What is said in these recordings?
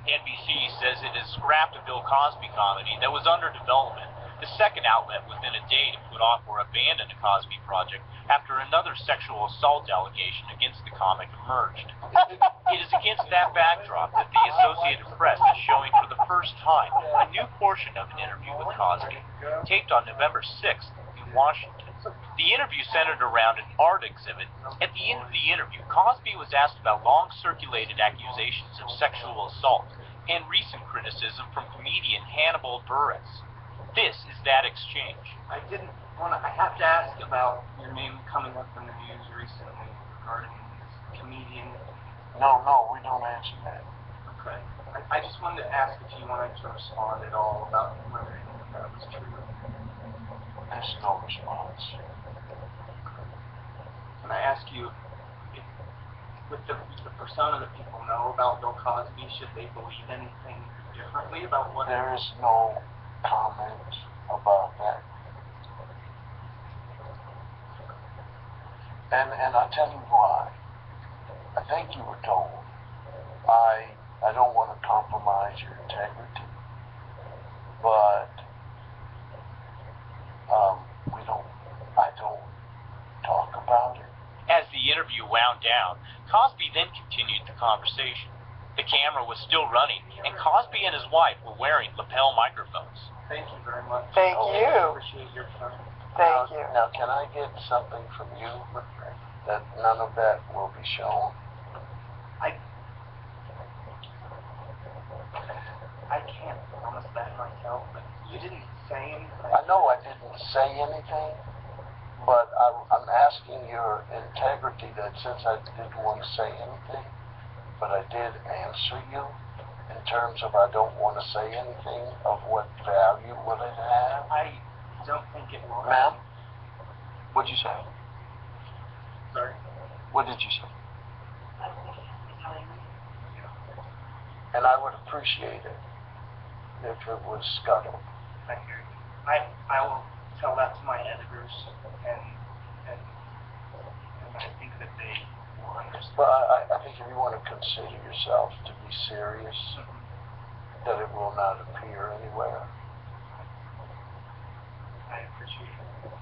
NBC says it has scrapped a Bill Cosby comedy that was under development, the second outlet within a day to put off or abandon the Cosby project after another sexual assault allegation against the comic emerged. It is against that backdrop that the Associated Press is showing for the first time a new portion of an interview with Cosby, taped on November 6th in Washington. The interview centered around an art exhibit. At the end of the interview, Cosby was asked about long-circulated accusations of sexual assault and recent criticism from comedian Hannibal Buress. This is that exchange. I have to ask about your name coming up in the news recently regarding this comedian. No, we don't answer that. Okay. I just wanted to ask if you wanted to respond at all about whether any of that was true. There's no response. Can I ask you, with the persona that people know about Bill Cosby, should they believe anything differently about what? There is no comment about that. And I'll tell you why. I think you were told. I don't want to compromise your integrity, but I don't talk about it. As the interview wound down, Cosby then continued the conversation. The camera was still running, and Cosby and his wife were wearing lapel microphones. Thank you very much. Thank you. I appreciate your time. Thank you. Now, can I get something from you that none of that will be shown? I can't promise that myself, but you didn't say anything. I know I didn't say anything, but I'm asking your integrity that since I didn't want to say anything, but I did answer you in terms of I don't want to say anything of what value will it have. I don't think it will. Ma'am? What'd you say? Sorry? What did you say? And I would appreciate it if it was scuttled. I hear you. I will tell that to my editors, and I think that they will understand. But I think if you want to consider yourself to be serious, that it will not appear anywhere. I appreciate it.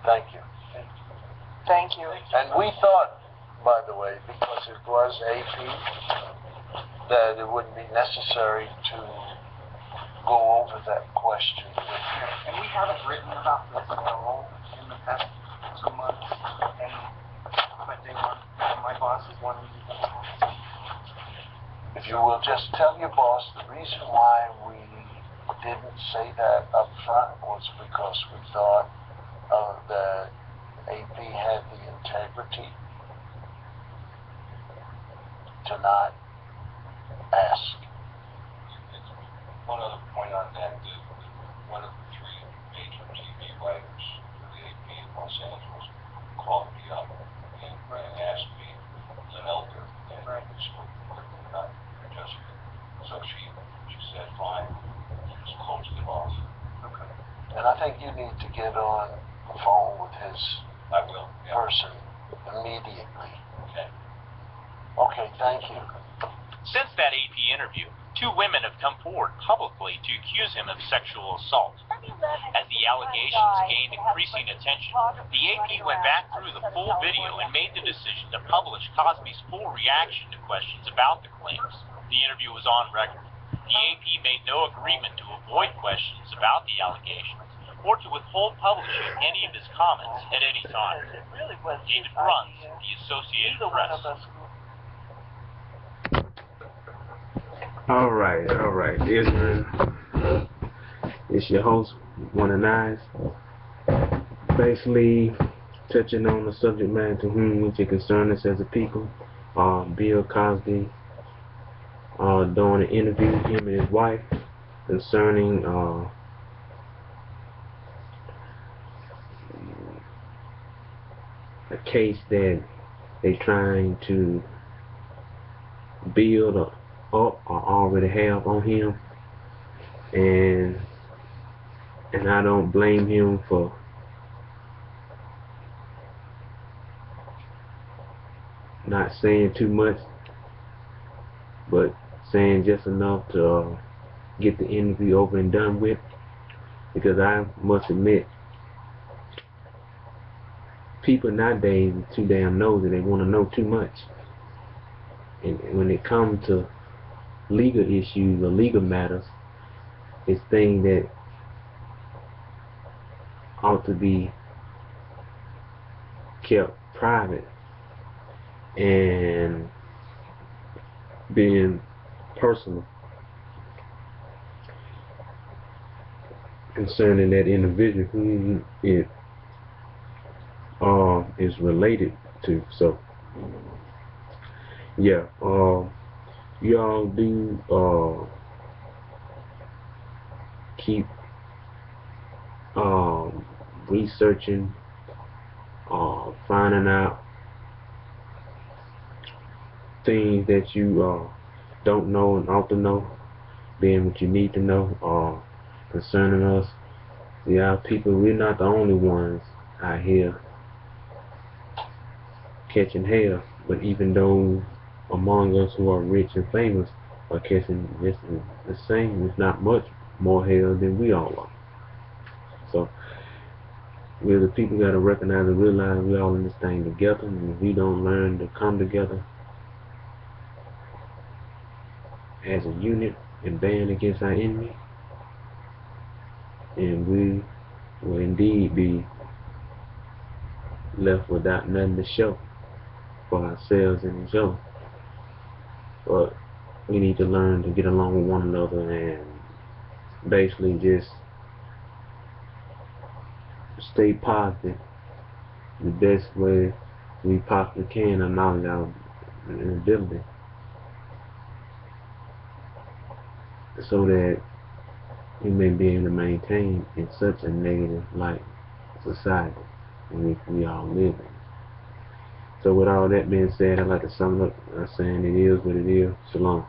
Thank you. Thank you. And we thought, by the way, because it was AP, that it wouldn't be necessary to go over that question with you. And we haven't written about this at all in the past 2 months, but my boss is wanting me to. If you will just tell your boss, the reason why we didn't say that up front was because we thought that AP had the integrity to not ask. One other point on that, one of the 3 major TV writers for the AP in Los Angeles called me up and asked me as an elder and spoke not Jessica. So she said, fine, just closed it off. Okay. And I think you need to get on the phone with his person immediately. Okay. Okay, thank you. Since that AP interview, 2 women have come forward publicly to accuse him of sexual assault. As the allegations gained increasing attention, the AP went back through the full video and made the decision to publish Cosby's full reaction to questions about the claims. The interview was on record. The AP made no agreement to avoid questions about the allegations or to withhold publishing any of his comments at any time. David Bruns, The Associated Press. All right. Israel, it's your host, One of Nines. Basically, touching on the subject matter to whom which it concerns us as a people. Bill Cosby doing an interview with him and his wife concerning a case that they're trying to build up or already have on him, and I don't blame him for not saying too much but saying just enough to get the interview over and done with, because I must admit, people nowadays are too damn nosy. They want to know too much. And when it comes to legal issues or legal matters, it's things that ought to be kept private and being personal concerning that individual who it is related to. So yeah, you all do keep researching, finding out things that you don't know and ought to know, being what you need to know concerning us. Yeah, people, we're not the only ones out here catching hell, but even those among us who are rich and famous are catching just the same, if not much more hell than we all are. So we the people gotta recognize and realize we all in this thing together, and if we don't learn to come together as a unit and band against our enemy, and we will indeed be left without nothing to show for ourselves and each other. But we need to learn to get along with one another and basically just stay positive the best way we possibly can, our knowledge, our ability, so that we may be able to maintain in such a negative light society in which we all live in. So with all that being said, I'd like to sum it up by saying it is what it is. Shalom.